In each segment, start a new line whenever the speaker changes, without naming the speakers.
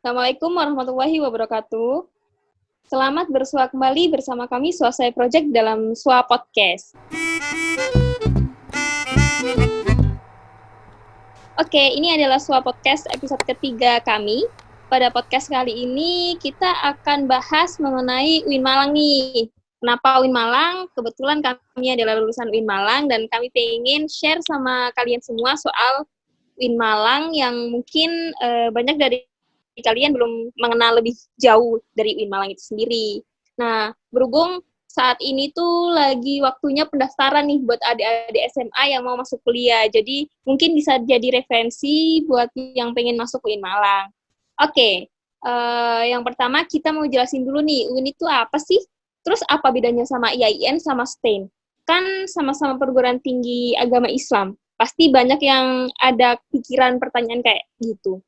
Assalamualaikum warahmatullahi wabarakatuh. Selamat bersua kembali bersama kami Swasai Project dalam Swa Podcast. Oke, ini adalah Swa Podcast episode ketiga kami. Pada podcast kali ini kita akan bahas mengenai UIN Malang nih. Kenapa UIN Malang? Kebetulan kami adalah lulusan UIN Malang dan kami pengen share sama kalian semua soal UIN Malang yang mungkin banyak dari kalian belum mengenal lebih jauh dari UIN Malang itu sendiri. Nah, berhubung saat ini tuh lagi waktunya pendaftaran nih buat adik-adik SMA yang mau masuk kuliah. Jadi mungkin bisa jadi referensi buat yang pengen masuk UIN Malang. Oke, yang pertama kita mau jelasin dulu nih, UIN itu apa sih? Terus apa bedanya sama IAIN sama STAIN? Kan sama-sama perguruan tinggi agama Islam. Pasti banyak yang ada pikiran pertanyaan kayak gitu.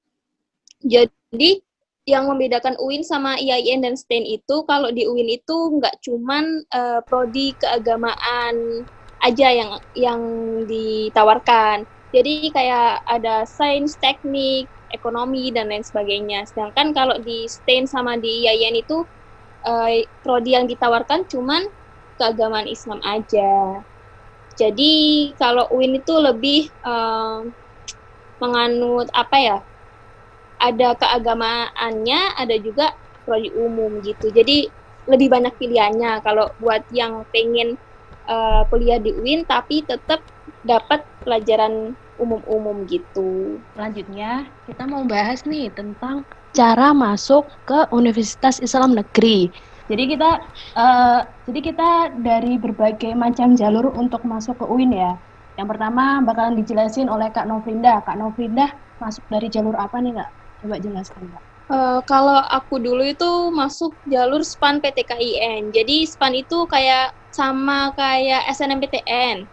Jadi yang membedakan UIN sama IAIN dan STAIN itu, kalau di UIN itu nggak cuman prodi keagamaan aja yang ditawarkan. Jadi kayak ada sains, teknik, ekonomi, dan lain sebagainya. Sedangkan kalau di STAIN sama di IAIN itu prodi yang ditawarkan cuman keagamaan Islam aja. Jadi kalau UIN itu lebih menganut apa ya? Ada keagamaannya, ada juga prodi umum gitu. Jadi lebih banyak pilihannya kalau buat yang pengen kuliah di UIN tapi tetap dapat pelajaran umum-umum gitu.
Selanjutnya, kita mau bahas nih tentang cara masuk ke Universitas Islam Negeri. Jadi kita dari berbagai macam jalur untuk masuk ke UIN ya. Yang pertama bakalan dijelasin oleh Kak Novrinda. Kak Novrinda masuk dari jalur apa nih, Kak? Coba jelaskan, Kak.
Kalau aku dulu itu masuk jalur SPAN PTKIN. Jadi SPAN itu sama kayak SNMPTN.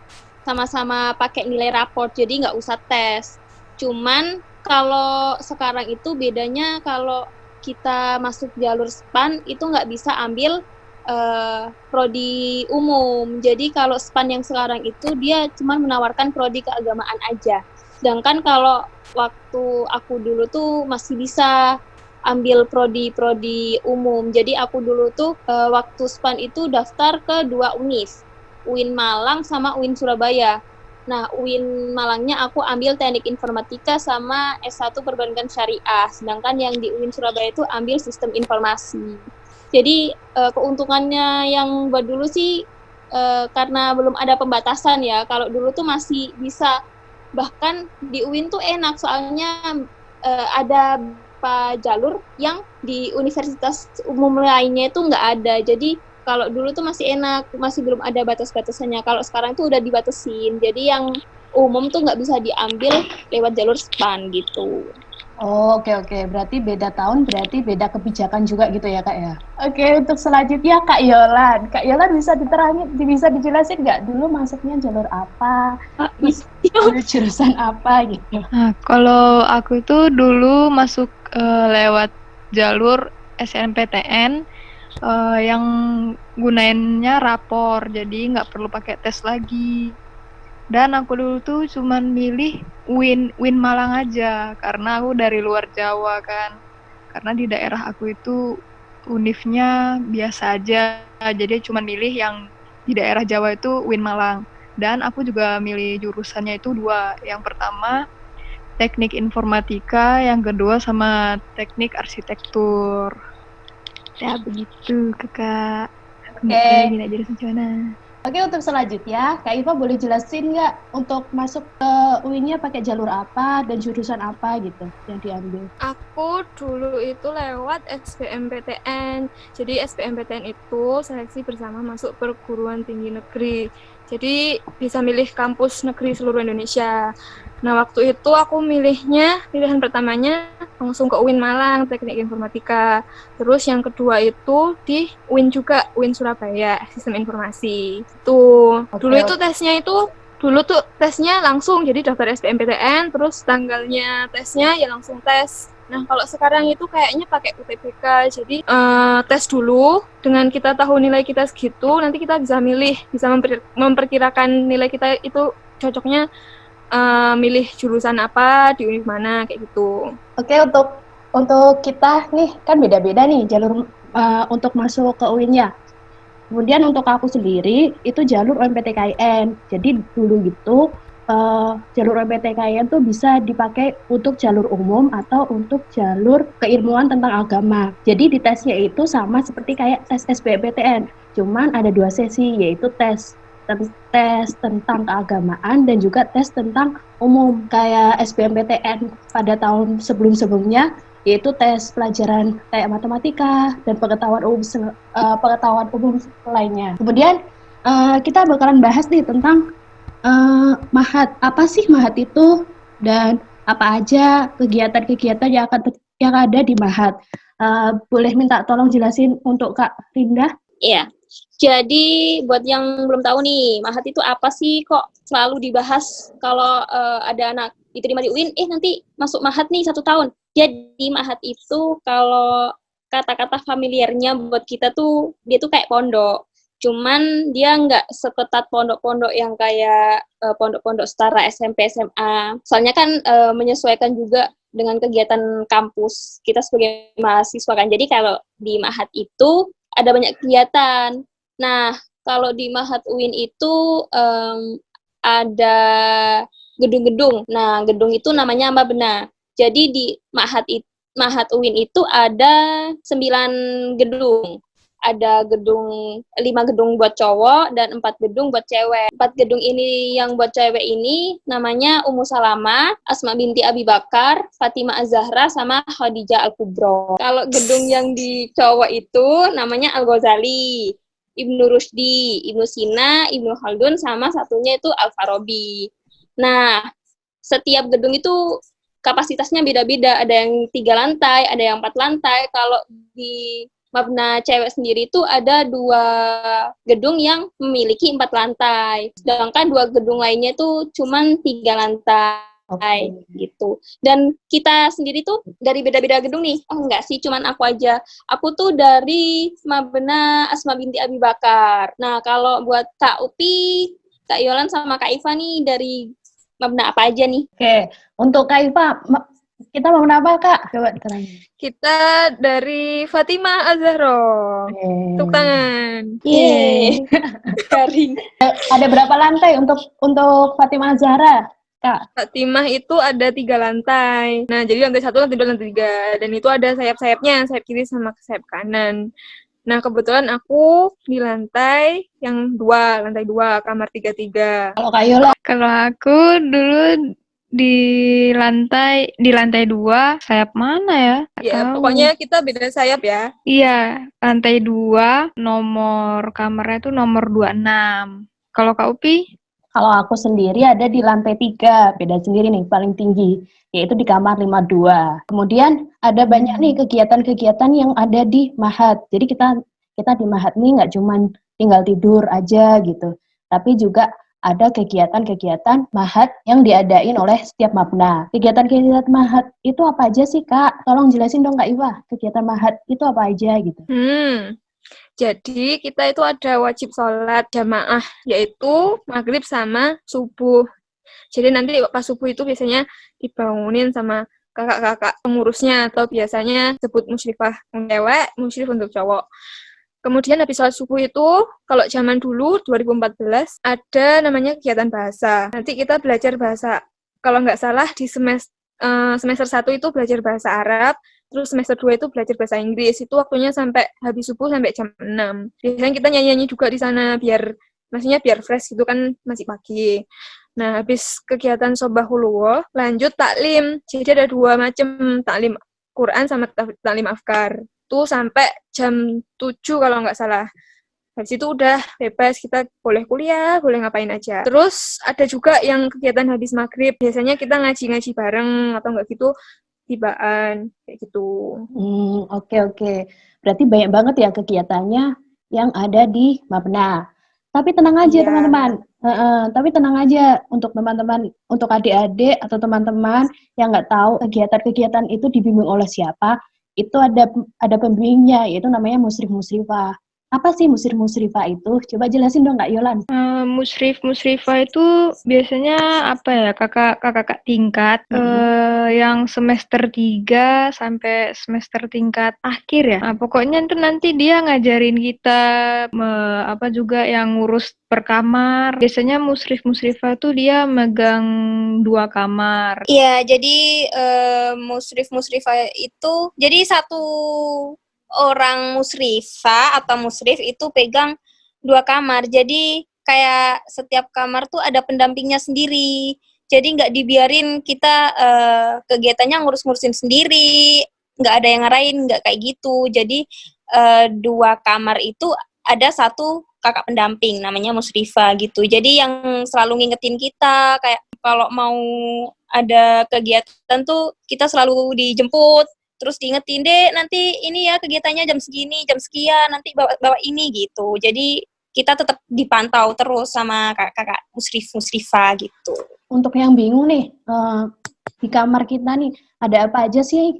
Sama-sama pakai nilai raport, jadi nggak usah tes. Cuman kalau sekarang itu bedanya kalau kita masuk jalur SPAN itu nggak bisa ambil prodi umum. Jadi kalau SPAN yang sekarang itu dia cuma menawarkan prodi keagamaan aja. Sedangkan kalau waktu aku dulu tuh masih bisa ambil prodi umum. Jadi aku dulu tuh waktu SPAN itu daftar ke 2 UNIS, UIN Malang sama UIN Surabaya. Nah, UIN Malangnya aku ambil teknik informatika sama S1 perbankan syariah, sedangkan yang di UIN Surabaya itu ambil sistem informasi. Jadi keuntungannya yang buat dulu sih karena belum ada pembatasan ya. Kalau dulu tuh masih bisa, bahkan di UIN tuh enak soalnya ada jalur yang di universitas umum lainnya itu nggak ada. Jadi kalau dulu tuh masih enak, masih belum ada batas-batasannya. Kalau sekarang tuh udah dibatasin. Jadi yang umum tuh nggak bisa diambil lewat jalur SPAN gitu.
Oh, oke. Berarti beda tahun, berarti beda kebijakan juga gitu ya, Kak ya? Oke, untuk selanjutnya Kak Yolan. Kak Yolan bisa dijelasin nggak dulu masuknya jalur apa, terus jurusan apa gitu?
Nah, kalau aku tuh dulu masuk lewat jalur SNMPTN yang gunainnya rapor, jadi nggak perlu pakai tes lagi. Dan aku dulu tuh cuman milih UIN Malang aja, karena aku dari luar Jawa kan. Karena di daerah aku itu univnya biasa aja, jadi cuma milih yang di daerah Jawa itu UIN Malang. Dan aku juga milih jurusannya itu 2. Yang pertama teknik informatika, yang kedua sama teknik arsitektur. Ya begitu, Kakak. Gini aja rencana.
Oke, untuk selanjutnya, Kak Iva boleh jelasin nggak untuk masuk ke UIN-nya pakai jalur apa dan jurusan apa gitu yang diambil?
Aku dulu itu lewat SBMPTN. Jadi SBMPTN itu seleksi bersama masuk perguruan tinggi negeri. Jadi bisa milih kampus negeri seluruh Indonesia. Nah, waktu itu aku pilihan pertamanya langsung ke UIN Malang, Teknik Informatika. Terus yang kedua itu di UIN juga, UIN Surabaya, Sistem Informasi. Dulu tuh tesnya langsung, jadi daftar SBMPTN, terus tanggalnya tesnya ya langsung tes. Nah, kalau sekarang itu kayaknya pakai UTBK, jadi tes dulu, dengan kita tahu nilai kita segitu, nanti kita bisa memperkirakan nilai kita itu cocoknya milih jurusan apa, di univ mana, kayak gitu.
Oke, untuk untuk kita nih kan beda-beda nih jalur untuk masuk ke UIN-nya. Kemudian untuk aku sendiri itu jalur UMPTKIN. Jadi dulu gitu jalur UMPTKIN tuh bisa dipakai untuk jalur umum atau untuk jalur keilmuan tentang agama. Jadi di tesnya itu sama seperti kayak tes SBMPTN, cuman ada 2 sesi, yaitu tes tentang keagamaan dan juga tes tentang umum kayak SBMPTN pada tahun sebelum-sebelumnya, yaitu tes pelajaran kayak matematika dan pengetahuan umum lainnya. Kemudian kita bakalan bahas nih tentang Mahat. Apa sih Mahat itu dan apa aja kegiatan-kegiatan yang ada di Mahat? Boleh minta tolong jelasin untuk Kak Rinda?
Iya. Jadi buat yang belum tahu nih, Mahat itu apa sih, kok selalu dibahas kalau ada anak diterima di UIN, nanti masuk Mahat nih 1 tahun. Jadi Mahat itu kalau kata-kata familiarnya buat kita tuh, dia tuh kayak pondok. Cuman dia nggak seketat pondok-pondok yang kayak pondok-pondok setara SMP, SMA. Soalnya kan menyesuaikan juga dengan kegiatan kampus kita sebagai mahasiswa kan. Jadi kalau di Mahat itu ada banyak kegiatan. Nah, kalau di Mahat UIN itu ada gedung-gedung. Nah, gedung itu namanya Mabna. Jadi di Mahat UIN itu ada 9 gedung. Ada 5 gedung buat cowok dan 4 gedung buat cewek. 4 gedung ini yang buat cewek ini namanya Ummu Salamah, Asma binti Abi Bakar, Fatimah Az-Zahra, sama Khadijah Al-Kubro. Kalau gedung yang di cowok itu namanya Al-Ghazali, Ibnu Rushdi, Ibnu Sina, Ibnu Khaldun, sama satunya itu Al-Farabi. Nah, setiap gedung itu kapasitasnya beda-beda. Ada yang 3 lantai, ada yang 4 lantai. Kalau di Mabna cewek sendiri itu ada 2 gedung yang memiliki 4 lantai. Sedangkan 2 gedung lainnya itu cuman 3 lantai. Gitu. Dan kita sendiri tuh dari beda-beda gedung nih. Oh enggak sih, cuman aku aja. Aku tuh dari Mabna Asma binti Abi Bakar. Nah, kalau buat Kak Upi, Kak Yolan sama Kak Iva nih dari Mabna apa aja nih?
Oke, untuk Kak Iva, kita mau apa Kak? Coba terangin.
Kita dari Fatimah Az-Zahra. Tepuk tangan.
Yeay. Garing.
Ada berapa lantai untuk Fatimah Zahra, Kak?
Fatimah itu ada 3 lantai. Nah, jadi lantai 1, lantai 2, lantai 3. Dan itu ada sayap-sayapnya, sayap kiri sama sayap kanan. Nah, kebetulan aku di lantai yang 2, lantai 2, kamar 33.
Kalau Kak Yola?
Kalau aku dulu di lantai 2, sayap mana ya?
Ya, pokoknya kita beda sayap ya.
Iya, lantai 2, nomor kamarnya tuh nomor 26. Kalau Kak Upi?
Kalau aku sendiri ada di lantai 3, beda sendiri nih, paling tinggi, yaitu di kamar 52. Kemudian ada banyak nih kegiatan-kegiatan yang ada di Mahat. Jadi kita di Mahat nih nggak cuma tinggal tidur aja gitu, tapi juga ada kegiatan-kegiatan Mahat yang diadain oleh setiap Mabna. Kegiatan-kegiatan Mahat itu apa aja sih, Kak? Tolong jelasin dong, Kak Iwa. Kegiatan Mahat itu apa aja gitu?
Jadi kita itu ada wajib sholat jamaah, yaitu maghrib sama subuh. Jadi nanti pas subuh itu biasanya dibangunin sama kakak-kakak pengurusnya, atau biasanya sebut musyrifah untuk cewek, musyrif untuk cowok. Kemudian habis sholat subuh itu, kalau zaman dulu 2014 ada namanya kegiatan bahasa. Nanti kita belajar bahasa. Kalau nggak salah di semester 1 itu belajar bahasa Arab, terus semester 2 itu belajar bahasa Inggris. Itu waktunya sampai habis subuh sampai jam 6. Biasanya kita nyanyi-nyanyi juga di sana biar fresh gitu kan, masih pagi. Nah, habis kegiatan Sobahulullah, lanjut taklim. Jadi ada 2 macam, taklim Quran sama taklim Afkar. Itu sampai jam 7 kalau nggak salah. Habis itu udah bebas, kita boleh kuliah, boleh ngapain aja. Terus ada juga yang kegiatan habis maghrib. Biasanya kita ngaji-ngaji bareng, atau nggak gitu, tibaan, kayak gitu.
Oke. Berarti banyak banget ya kegiatannya yang ada di Mabna. Tapi tenang aja teman-teman. Tapi tenang aja untuk teman-teman, untuk adik-adik atau teman-teman yang nggak tahu kegiatan-kegiatan itu dibimbing oleh siapa, itu ada pembimbingnya, yaitu namanya musyrif-musyrifah. Apa sih musrif-musrifah itu? Coba jelasin dong Kak Yolan.
Musrifah itu biasanya apa ya, kakak tingkat yang semester 3 sampai semester tingkat akhir ya. Nah, pokoknya itu nanti dia ngajarin kita apa juga yang ngurus per kamar. Biasanya musrifah itu dia megang 2 kamar.
Iya, jadi musrifah itu jadi satu orang musrifah atau musrif itu pegang 2 kamar. Jadi kayak setiap kamar tuh ada pendampingnya sendiri. Jadi nggak dibiarin kita kegiatannya ngurus-ngurusin sendiri, nggak ada yang ngarahin, nggak kayak gitu. Jadi 2 kamar itu ada satu kakak pendamping namanya musrifah gitu. Jadi yang selalu ngingetin kita kayak kalau mau ada kegiatan tuh kita selalu dijemput, terus diingetin, Dek, nanti ini ya kegiatannya jam segini, jam sekian, nanti bawa ini gitu. Jadi kita tetap dipantau terus sama kakak musrifah gitu.
Untuk yang bingung nih, di kamar kita nih, ada apa aja sih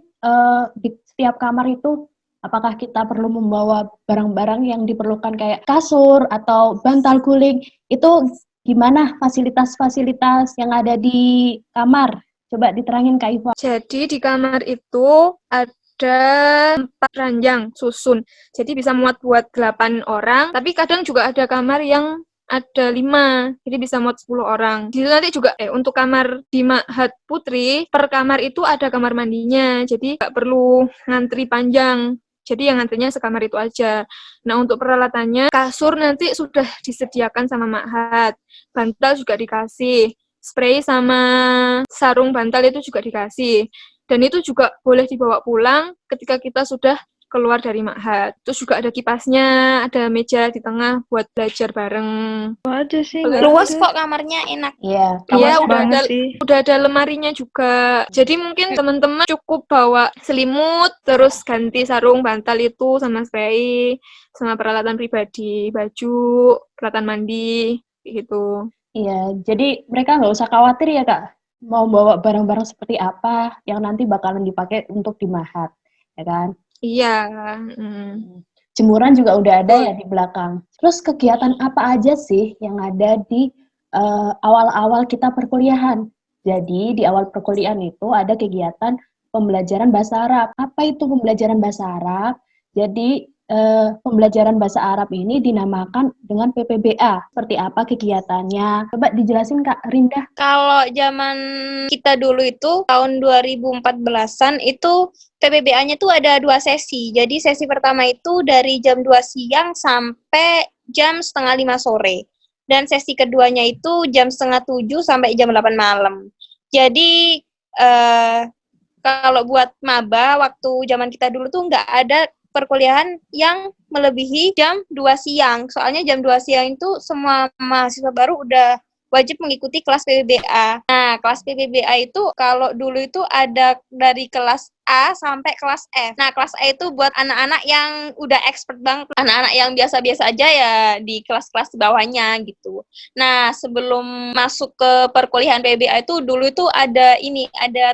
di setiap kamar itu? Apakah kita perlu membawa barang-barang yang diperlukan kayak kasur atau bantal guling? Itu gimana fasilitas-fasilitas yang ada di kamar? Coba diterangin Kak Iva.
Jadi di kamar itu ada 4 ranjang susun. Jadi bisa muat buat 8 orang, tapi kadang juga ada kamar yang ada 5, jadi bisa muat 10 orang. Di situ nanti juga untuk kamar di Ma'had Putri, per kamar itu ada kamar mandinya, jadi nggak perlu ngantri panjang. Jadi yang ngantrinya sekamar itu aja. Nah, untuk peralatannya, kasur nanti sudah disediakan sama Ma'had. Bantal juga dikasih. Spray sama sarung bantal itu juga dikasih. Dan itu juga boleh dibawa pulang ketika kita sudah keluar dari Ma'had. Terus juga ada kipasnya, ada meja di tengah buat belajar bareng.
Aja sih.
Luas kok kamarnya, enak.
Iya,
Iya,
sih.
udah ada lemarinya juga. Jadi mungkin teman-teman cukup bawa selimut, terus ganti sarung bantal itu sama spray, sama peralatan pribadi, baju, peralatan mandi, gitu.
Iya, jadi mereka nggak usah khawatir ya Kak, mau bawa barang-barang seperti apa yang nanti bakalan dipakai untuk di Ma'had, ya kan?
Iya.
Jemuran juga udah ada ya di belakang. Terus kegiatan apa aja sih yang ada di awal-awal kita perkuliahan? Jadi di awal perkuliahan itu ada kegiatan pembelajaran bahasa Arab. Apa itu pembelajaran bahasa Arab? Jadi pembelajaran bahasa Arab ini dinamakan dengan PPBA. Seperti apa kegiatannya? Coba dijelasin Kak Rinda.
Kalau zaman kita dulu itu tahun 2014-an itu PPBA-nya tuh ada 2 sesi. Jadi sesi pertama itu dari jam 2 siang sampai jam setengah 5 sore. Dan sesi keduanya itu jam setengah 7 sampai jam 8 malam. Jadi kalau buat maba waktu zaman kita dulu tuh nggak ada perkuliahan yang melebihi jam 2 siang. Soalnya jam 2 siang itu semua mahasiswa baru udah wajib mengikuti kelas PPBA. Nah, kelas PPBA itu kalau dulu itu ada dari kelas A sampai kelas F. Nah, kelas A itu buat anak-anak yang udah expert banget. Anak-anak yang biasa-biasa aja ya di kelas-kelas bawahnya gitu. Nah, sebelum masuk ke perkuliahan PPBA itu dulu itu ada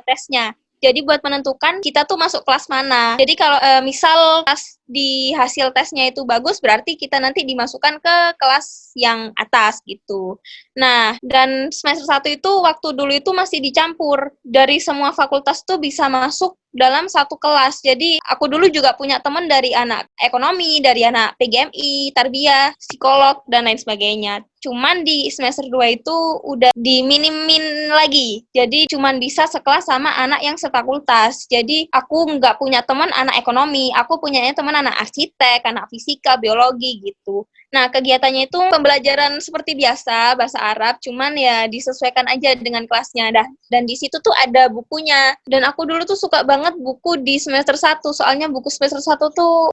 tesnya. Jadi buat menentukan kita tuh masuk kelas mana. Jadi kalau misal pas di hasil tesnya itu bagus, berarti kita nanti dimasukkan ke kelas yang atas gitu. Nah, dan semester 1 itu waktu dulu itu masih dicampur. Dari semua fakultas tuh bisa masuk dalam satu kelas. Jadi aku dulu juga punya teman dari anak ekonomi, dari anak PGMI, tarbiyah, psikolog, dan lain sebagainya. Cuman di semester 2 itu udah diminimin lagi. Jadi cuman bisa sekelas sama anak yang sefakultas. Jadi aku nggak punya teman anak ekonomi, aku punyanya teman anak arsitek, anak fisika, biologi gitu. Nah, kegiatannya itu pembelajaran seperti biasa, bahasa Arab, cuman ya disesuaikan aja dengan kelasnya. Dan di situ tuh ada bukunya. Dan aku dulu tuh suka banget buku di semester 1, soalnya buku semester 1 tuh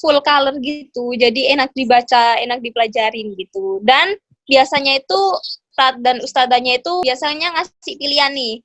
full color gitu. Jadi enak dibaca, enak dipelajarin gitu. Dan biasanya itu Ustadz dan ustadzanya itu biasanya ngasih pilihan nih,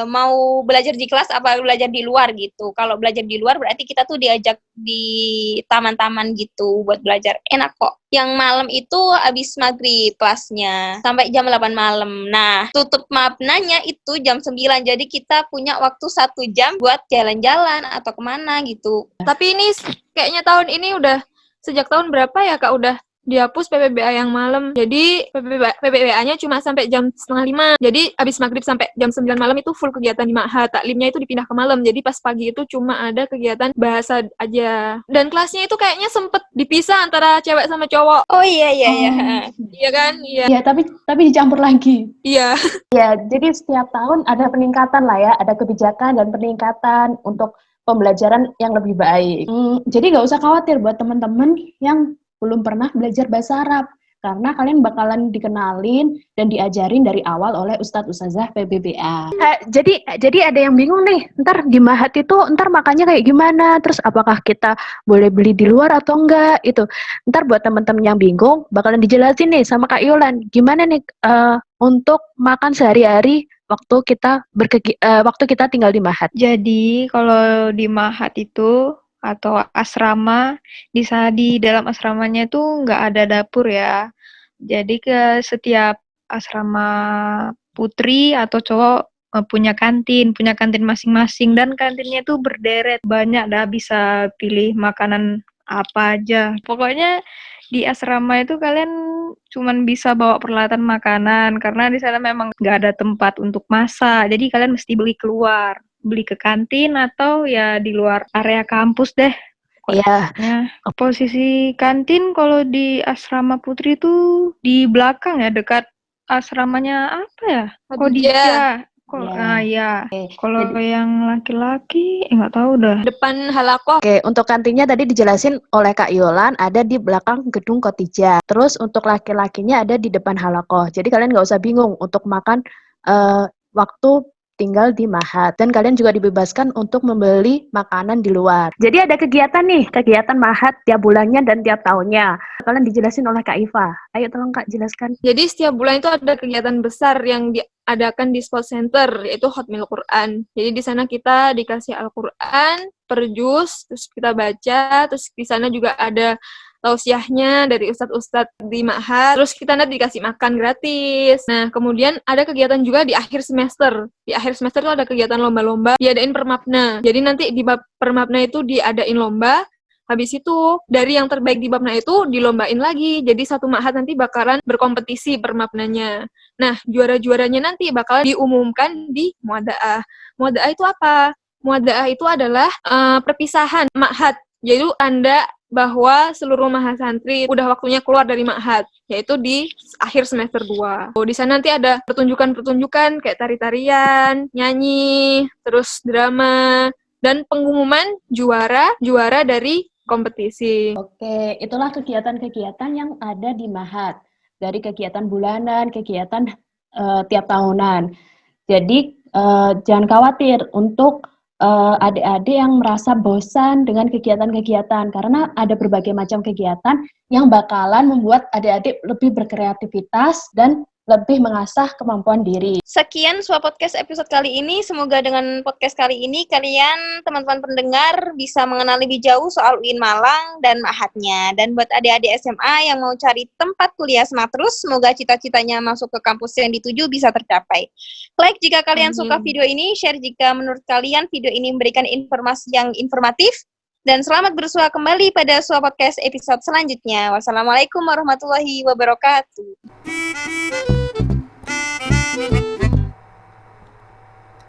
mau belajar di kelas apa belajar di luar gitu. Kalau belajar di luar berarti kita tuh diajak di taman-taman gitu buat belajar. Enak kok. Yang malam itu habis maghrib kelasnya sampai jam 8 malam. Nah, tutup mabnanya itu jam 9. Jadi kita punya waktu 1 jam buat jalan-jalan atau kemana gitu.
Tapi ini kayaknya tahun ini udah sejak tahun berapa ya Kak udah dihapus PPBA yang malam. Jadi PPBA-nya cuma sampai jam 4:30. Jadi abis maghrib sampai jam 9 malam itu full kegiatan di Ma'had. Taklimnya itu dipindah ke malam. Jadi pas pagi itu cuma ada kegiatan bahasa aja. Dan kelasnya itu kayaknya sempet dipisah antara cewek sama cowok.
Oh iya.
Iya kan? Iya.
Ya, tapi dicampur lagi.
Iya.
Ya, jadi setiap tahun ada peningkatan lah ya, ada kebijakan dan peningkatan untuk pembelajaran yang lebih baik. Jadi nggak usah khawatir buat teman-teman yang belum pernah belajar bahasa Arab, karena kalian bakalan dikenalin dan diajarin dari awal oleh Ustadz Ustazah PBBA. Jadi ada yang bingung nih, ntar di Ma'had itu ntar makannya kayak gimana, terus apakah kita boleh beli di luar atau enggak, itu. Ntar buat teman-teman yang bingung, bakalan dijelasin nih sama Kak Yolan, gimana nih untuk makan sehari-hari waktu kita tinggal di Ma'had.
Jadi kalau di Ma'had itu atau asrama, di dalam asramanya itu nggak ada dapur ya. Jadi ke setiap asrama putri atau cowok punya kantin masing-masing, dan kantinnya itu berderet, banyak dah, bisa pilih makanan apa aja. Pokoknya di asrama itu kalian cuman bisa bawa peralatan makanan karena di sana memang nggak ada tempat untuk masak. Jadi kalian mesti beli keluar, beli ke kantin atau ya di luar area kampus deh.
Iya.
Ya, posisi kantin kalau di asrama putri itu di belakang ya, dekat asramanya apa ya? Khadijah. Ya. Kalau yang laki-laki nggak tahu dah.
Depan halakoh.
Oke, untuk kantinnya tadi dijelasin oleh Kak Yolan, ada di belakang gedung Khadijah. Terus untuk laki-lakinya ada di depan halakoh. Jadi kalian nggak usah bingung untuk makan waktu tinggal di Ma'had. Dan kalian juga dibebaskan untuk membeli makanan di luar. Jadi ada kegiatan nih, kegiatan Ma'had tiap bulannya dan tiap tahunnya. Kalian dijelasin oleh Kak Iva. Ayo tolong Kak jelaskan.
Jadi setiap bulan itu ada kegiatan besar yang diadakan di Sport Center, yaitu Khatmil Quran. Jadi di sana kita dikasih Al-Quran per juz, terus kita baca, terus di sana juga ada tausiahnya dari ustadz-ustadz di Ma'had, terus kita nanti dikasih makan gratis. Nah, kemudian ada kegiatan juga di akhir semester. Di akhir semester itu ada kegiatan lomba-lomba, diadain per mapna. Jadi nanti di per mapna itu diadain lomba, habis itu dari yang terbaik di mapna itu dilombain lagi. Jadi satu Ma'had nanti bakalan berkompetisi per mapnanya. Nah, juara-juaranya nanti bakalan diumumkan di Muwada'ah. Muwada'ah itu apa? Muwada'ah itu adalah perpisahan Ma'had. Jadi tanda bahwa seluruh mahasantri udah waktunya keluar dari Ma'had, yaitu di akhir semester 2. Di sana nanti ada pertunjukan-pertunjukan kayak tari-tarian, nyanyi, terus drama, dan pengumuman juara dari kompetisi.
Oke, itulah kegiatan-kegiatan yang ada di Ma'had. Dari kegiatan bulanan, kegiatan tiap tahunan. Jadi jangan khawatir untuk adik-adik yang merasa bosan dengan kegiatan-kegiatan, karena ada berbagai macam kegiatan yang bakalan membuat adik-adik lebih berkreativitas dan lebih mengasah kemampuan diri.
Sekian Suap Podcast episode kali ini. Semoga dengan podcast kali ini kalian, teman-teman pendengar, bisa mengenal lebih jauh soal UIN Malang dan Ma'hadnya. Dan buat adik-adik SMA yang mau cari tempat kuliah semangat terus, semoga cita-citanya masuk ke kampus yang dituju bisa tercapai. Like jika kalian suka video ini, share jika menurut kalian video ini memberikan informasi yang informatif. Dan selamat bersua kembali pada Suap Podcast episode selanjutnya. Wassalamualaikum warahmatullahi wabarakatuh.